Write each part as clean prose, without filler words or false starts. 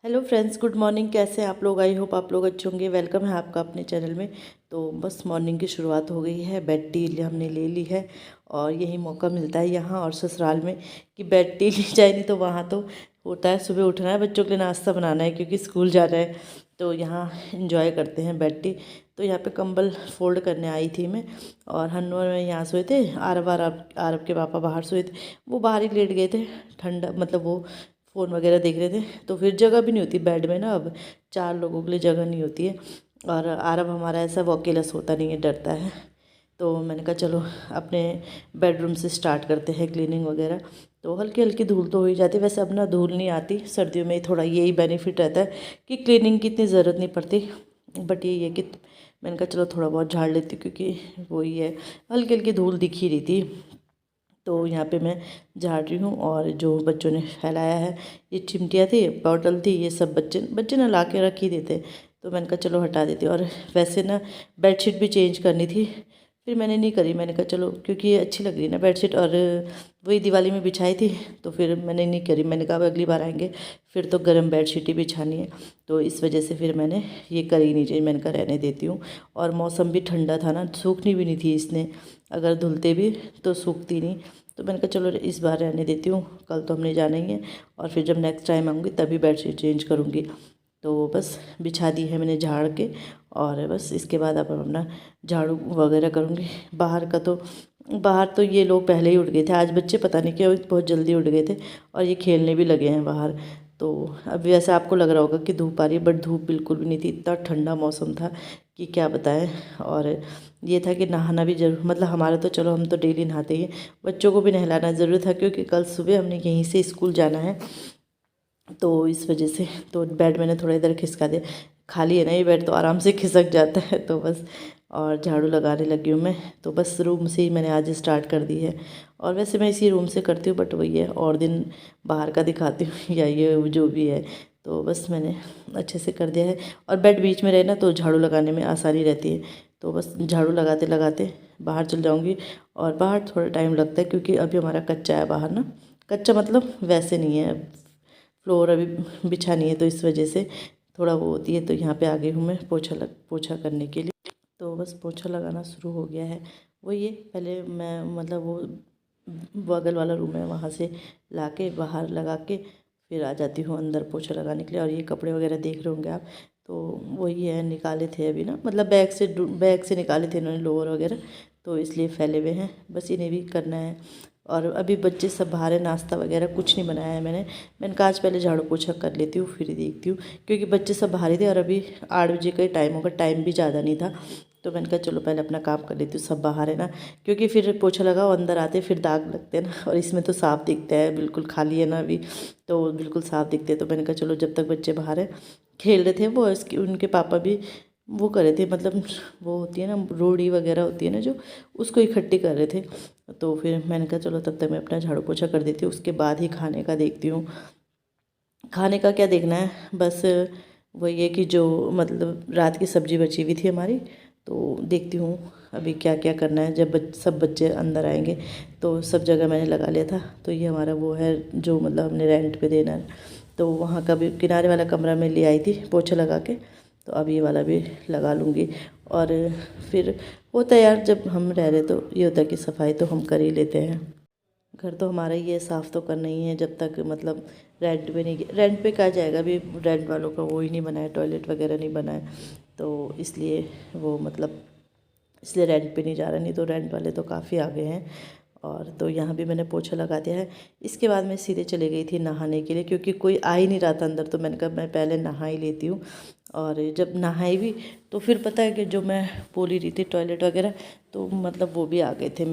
Hello friends, good morning. कैसे हैं आप लोग? आई होप आप लोग अच्छे होंगे। वेलकम है आपका अपने चैनल में। तो बस मॉर्निंग की शुरुआत हो गई है। बेड टी हमने ले ली है और यही मौका मिलता है यहाँ और ससुराल में कि बेड टी ली जाए, नहीं तो वहाँ तो होता है सुबह उठना है, बच्चों के लिए नाश्ता बनाना है क्योंकि स्कूल जाना है। तो यहाँ इंजॉय करते हैं बेड टी। तो यहाँ पे कंबल फोल्ड करने आई थी मैं, और हन्नू और मैं यहाँ सोए थे। आरब आरब आरब के पापा बाहर सोए थे, वो बाहर ही लेट गए थे। ठंडा मतलब वो फ़ोन वगैरह देख रहे थे। तो फिर जगह भी नहीं होती बेड में ना, अब 4 लोगों के लिए जगह नहीं होती है। और आरब हमारा ऐसा वो अकेला सोता नहीं है, डरता है। तो मैंने कहा चलो अपने बेडरूम से स्टार्ट करते हैं क्लीनिंग वगैरह। तो हल्की हल्की धूल तो हो ही जाती है, वैसे अब ना धूल नहीं आती। सर्दियों में थोड़ा यही बेनिफिट रहता है कि क्लीनिंग की इतनी ज़रूरत नहीं पड़ती। बट यही है कि मैंने कहा चलो थोड़ा बहुत झाड़ लेती हूँ, क्योंकि वही है, हल्की हल्की धूल दिख ही रही थी। तो यहाँ पे मैं झाड़ रही हूँ। और जो बच्चों ने फैलाया है, ये चिमटियाँ थी, बॉटल थी, ये सब बच्चे बच्चे ना ला के रख ही देते। तो मैंने कहा चलो हटा देती हूँ। और वैसे ना बेडशीट भी चेंज करनी थी, फिर मैंने नहीं करी। मैंने कहा चलो, क्योंकि ये अच्छी लग रही है ना बेडशीट, और वही दिवाली में बिछाई थी। तो फिर मैंने नहीं करी। मैंने कहा अब अगली बार आएंगे फिर तो गर्म बेडशीट ही बिछानी है। तो इस वजह से फिर मैंने ये करी नहीं चाहिए। मैंने कहा रहने देती हूँ। और मौसम भी ठंडा था ना, सूखनी भी नहीं थी इसने, अगर धुलते भी तो सूखती नहीं। तो मैंने कहा चलो इस बार रहने देती हूँ, कल तो हमने जाना ही है। और फिर जब नेक्स्ट टाइम आऊँगी तभी बेडशीट चेंज करूँगी। तो बस बिछा दी है मैंने झाड़ के। और बस इसके बाद अब अपना झाड़ू वगैरह करूँगी। बाहर तो ये लोग पहले ही उठ गए थे। आज बच्चे पता नहीं क्यों बहुत जल्दी उठ गए थे, और ये खेलने भी लगे हैं बाहर। तो अभी ऐसा आपको लग रहा होगा कि धूप आ रही है, बट धूप बिल्कुल भी नहीं थी। इतना ठंडा मौसम था कि क्या बताएं। और ये था कि नहाना भी जरूर, मतलब हमारा तो चलो हम तो डेली नहाते ही हैं, बच्चों को भी नहलाना ज़रूरी था क्योंकि कल सुबह हमने यहीं से स्कूल जाना है। तो इस वजह से तो बेड मैंने थोड़ा इधर खिसका दिया। खाली है ना ये बेड, तो आराम से खिसक जाता है। तो बस, और झाड़ू लगाने लगी हूँ मैं। तो बस रूम से ही मैंने आज स्टार्ट कर दी है। और वैसे मैं इसी रूम से करती हूँ, बट वही है, और दिन बाहर का दिखाती हूँ या ये जो भी है। तो बस मैंने अच्छे से कर दिया है। और बेड बीच में रहे ना तो झाड़ू लगाने में आसानी रहती है। तो बस झाड़ू लगाते लगाते बाहर चल जाऊँगी। और बाहर थोड़ा टाइम लगता है क्योंकि अभी हमारा कच्चा है बाहर ना। कच्चा मतलब वैसे नहीं है, फ्लोर अभी बिछा नहीं है, तो इस वजह से थोड़ा वो होती है। तो यहाँ पे आ गई हूँ मैं पोछा करने के लिए। तो बस पोछा लगाना शुरू हो गया है। वो ये पहले मैं मतलब वो बगल वाला रूम है, वहाँ से लाके बाहर लगा के फिर आ जाती हूँ अंदर पोछा लगाने के लिए। और ये कपड़े वगैरह देख रहे होंगे आप, तो वही है, निकाले थे अभी ना, मतलब बैग से निकाले थे इन्होंने लोअर वगैरह, तो इसलिए फैले हुए हैं। बस इन्हें भी करना है। और अभी बच्चे सब बाहर है, नाश्ता वगैरह कुछ नहीं बनाया है मैंने कहा आज पहले झाड़ू पोछा कर लेती हूँ फिर देखती हूँ, क्योंकि बच्चे सब बाहर ही थे। और अभी 8 बजे का ही टाइम होगा, टाइम भी ज़्यादा नहीं था। तो मैंने कहा चलो पहले अपना काम कर लेती हूँ, सब बाहर है ना, क्योंकि फिर पोछा लगाओ अंदर आते फिर दाग लगते हैं ना। और इसमें तो साफ दिखता है, बिल्कुल खाली है ना अभी, तो बिल्कुल साफ दिखते हैं। तो मैंने कहा चलो जब तक बच्चे बाहर है, खेल रहे थे वो, इसके उनके पापा भी वो कर रहे थे, मतलब वो होती है ना रोड़ी वगैरह होती है ना जो, उसको इकट्ठी कर रहे थे। तो फिर मैंने कहा चलो तब तक मैं अपना झाड़ू पोछा कर देती हूँ, उसके बाद ही खाने का देखती हूँ। खाने का क्या देखना है, बस वही है कि जो मतलब रात की सब्ज़ी बची हुई थी हमारी, तो देखती हूँ अभी क्या क्या करना है। जब सब बच्चे अंदर आएंगे तो सब जगह मैंने लगा लिया था। तो ये हमारा वो है जो मतलब हमने रेंट पे देना है, तो वहाँ का भी किनारे वाला कमरा में ले आई थी पोछा लगा के। तो अब ये वाला भी लगा लूँगी। और फिर होता है यार, जब हम रह रहे तो ये होता है कि सफाई तो हम कर ही लेते हैं। घर तो हमारा ही है, साफ़ तो करना ही है। जब तक मतलब रेंट पे नहीं, रेंट पे कहा जाएगा, अभी रेंट वालों का वो ही नहीं बना है, टॉयलेट वगैरह नहीं बना है। तो इसलिए वो मतलब इसलिए रेंट पे नहीं जा रहा, नहीं तो रेंट वाले तो काफ़ी आगे हैं। और तो यहाँ भी मैंने पोछा लगा दिया है। इसके बाद मैं सीधे चली गई थी नहाने के लिए, क्योंकि कोई आ ही नहीं रहा था अंदर। तो मैंने कहा मैं पहले नहा ही लेती हूँ। और जब नहाई भी तो फिर पता है कि जो मैं बोल ही रही थी टॉयलेट वगैरह, तो मतलब वो भी आ गए थे,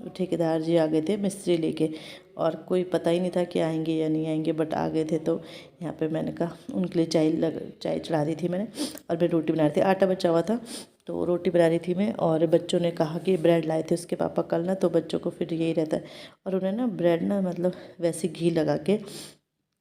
ठेकेदार जी आ गए थे मिस्त्री लेके। और कोई पता ही नहीं था कि आएंगे या नहीं आएंगे, बट आ गए थे। तो यहाँ पे मैंने कहा उनके लिए चाय चढ़ा दी थी मैंने। और मैं रोटी बना रही थी, आटा बचा हुआ था तो रोटी बना रही थी मैं। और बच्चों ने कहा कि ब्रेड लाए थे उसके पापा कल ना, तो बच्चों को फिर यही रहता है। और उन्हें ना ब्रेड ना मतलब वैसे घी लगा के,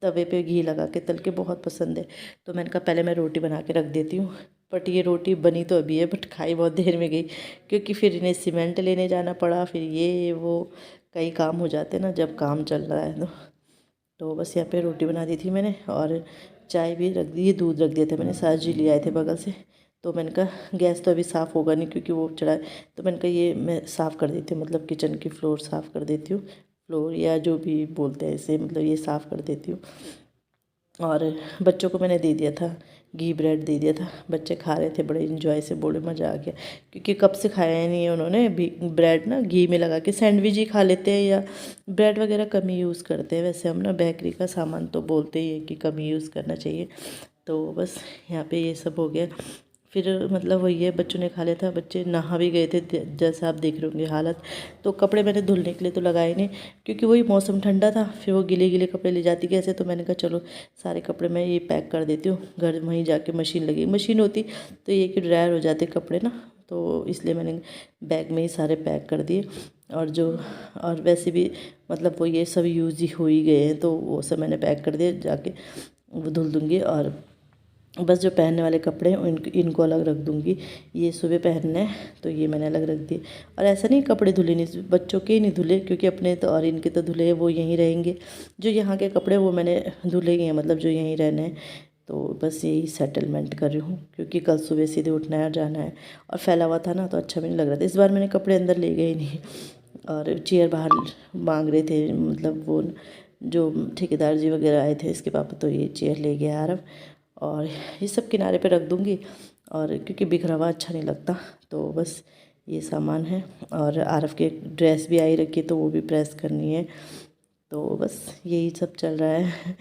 तवे पे घी लगा के तल के बहुत पसंद है। तो मैंने कहा पहले मैं रोटी बना के रख देती हूँ। बट ये रोटी बनी तो अभी है, बट खाई बहुत देर में गई, क्योंकि फिर इन्हें सीमेंट लेने जाना पड़ा, फिर ये वो कई काम हो जाते हैं ना जब काम चल रहा है तो। तो बस यहाँ पे रोटी बना दी थी मैंने और चाय भी रख दी, दूध रख दिया था मैंने, सास जी ले आए थे बगल से। तो मैंने कहा गैस तो अभी साफ़ होगा नहीं क्योंकि वो चढ़ा है, तो मैंने कहा ये मैं साफ़ कर देती हूँ, मतलब किचन की फ्लोर साफ़ कर देती हूँ, फ्लोर या जो भी बोलते हैं इसे, मतलब ये साफ़ कर देती हूँ। और बच्चों को मैंने दे दिया था, घी ब्रेड दे दिया था, बच्चे खा रहे थे बड़े इन्जॉय से, बड़े मज़ा आ गया क्योंकि कब से खाया ही नहीं है उन्होंने ब्रेड ना घी में लगा के। सैंडविच ही खा लेते हैं या ब्रेड वगैरह कम ही यूज़ करते हैं, वैसे हम ना बेकरी का सामान तो बोलते ही है कि कम ही यूज़ करना चाहिए। तो बस यहाँ पे ये सब हो गया। फिर मतलब वही है, बच्चों ने खा लिया था, बच्चे नहा भी गए थे जैसा आप देख रहे होंगे हालत। तो कपड़े मैंने धुलने के लिए तो लगाए नहीं क्योंकि वही मौसम ठंडा था, फिर वो गिले गिले कपड़े ले जाती कैसे, तो मैंने कहा चलो सारे कपड़े मैं ये पैक कर देती हूँ, घर वहीं जाके मशीन लगी, मशीन होती तो ये कि ड्रायर हो जाते कपड़े ना, तो इसलिए मैंने बैग में ही सारे पैक कर दिए। और वैसे भी मतलब वो ये सब यूज़ ही हो ही गए हैं, तो वो सब मैंने पैक कर दिए, जाके वो धुल दूँगी। और बस जो पहनने वाले कपड़े हैं इनको अलग रख दूँगी, ये सुबह पहनने हैं तो ये मैंने अलग रख दिए। और ऐसा नहीं कपड़े धुले नहीं, बच्चों के ही नहीं धुले क्योंकि अपने तो और इनके तो धुले वो यहीं रहेंगे। जो यहाँ के कपड़े वो मैंने धुले ही हैं, मतलब जो यहीं रहने हैं। तो बस यही सेटलमेंट कर रही हूँ क्योंकि कल सुबह सीधे उठना है और जाना है, और फैला हुआ था ना तो अच्छा भी नहीं लग रहा था। इस बार मैंने कपड़े अंदर ले गए ही नहीं, और चेयर बाहर मांग रहे थे, मतलब वो जो ठेकेदार जी वगैरह आए थे इसके पापा, तो ये चेयर ले गया आरव। और ये सब किनारे पे रख दूँगी, और क्योंकि बिखरा हुआ अच्छा नहीं लगता, तो बस ये सामान है। और आरव की एक ड्रेस भी आई रखी है तो वो भी प्रेस करनी है। तो बस यही सब चल रहा है।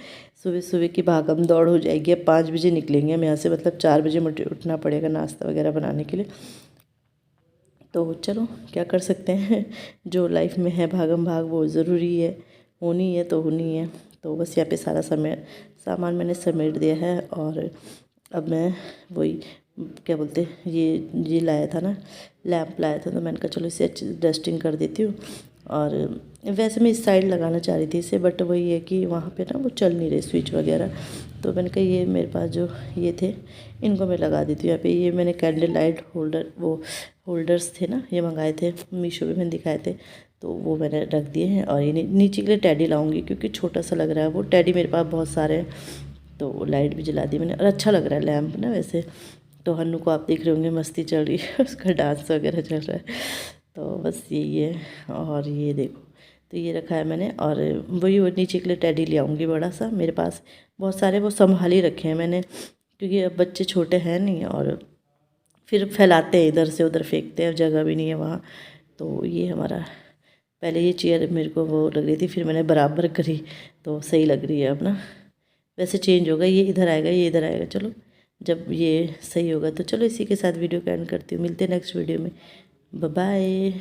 सुबह सुबह की भागम दौड़ हो जाएगी। अब 5 बजे निकलेंगे हम यहाँ से, मतलब 4 बजे मुझे उठना पड़ेगा नाश्ता वगैरह बनाने के लिए। तो चलो क्या कर सकते हैं, जो लाइफ में है भागम भाग वो ज़रूरी है, होनी है तो होनी है। तो बस यहाँ पे सारा सामान मैंने समेट दिया है। और अब मैं वही क्या बोलते हैं, ये लाया था ना, लैंप लाया था, तो मैंने कहा चलो इसे अच्छी डस्टिंग कर देती हूँ। और वैसे मैं इस साइड लगाना चाह रही थी इसे, बट वही है कि वहाँ पे ना वो चल नहीं रहे स्विच वगैरह, तो मैंने कहा ये मेरे पास जो ये थे इनको मैं लगा देती हूँ यहाँ पे। ये मैंने कैंडल लाइट होल्डर्स थे ना, ये मंगाए थे मीशो पे, मैंने दिखाए थे, तो वो मैंने रख दिए हैं। और ये नीचे के लिए टेडी लाऊंगी क्योंकि छोटा सा लग रहा है वो टेडी, मेरे पास बहुत सारे हैं। तो लाइट भी जला दी मैंने, और अच्छा लग रहा है लैम्प ना वैसे। तो हन्नू को आप देख रहे होंगे मस्ती चल रही है, उसका डांस वगैरह चल रहा है। तो बस यही है। और ये देखो, तो ये रखा है मैंने, और वही वो नीचे के लिए टेडी ले आऊँगी बड़ा सा, मेरे पास बहुत सारे वो संभाल ही रखे हैं मैंने क्योंकि अब बच्चे छोटे हैं नहीं, और फिर फैलाते हैं इधर से उधर फेंकते हैं, जगह भी नहीं है वहाँ। तो ये हमारा, पहले ये चेयर मेरे को वो लग रही थी, फिर मैंने बराबर करी तो सही लग रही है अब ना। वैसे चेंज होगा, ये इधर आएगा ये इधर आएगा। चलो जब ये सही होगा तो चलो इसी के साथ वीडियो का एंड करती हूँ, मिलते हैं नेक्स्ट वीडियो में, बाय बाय।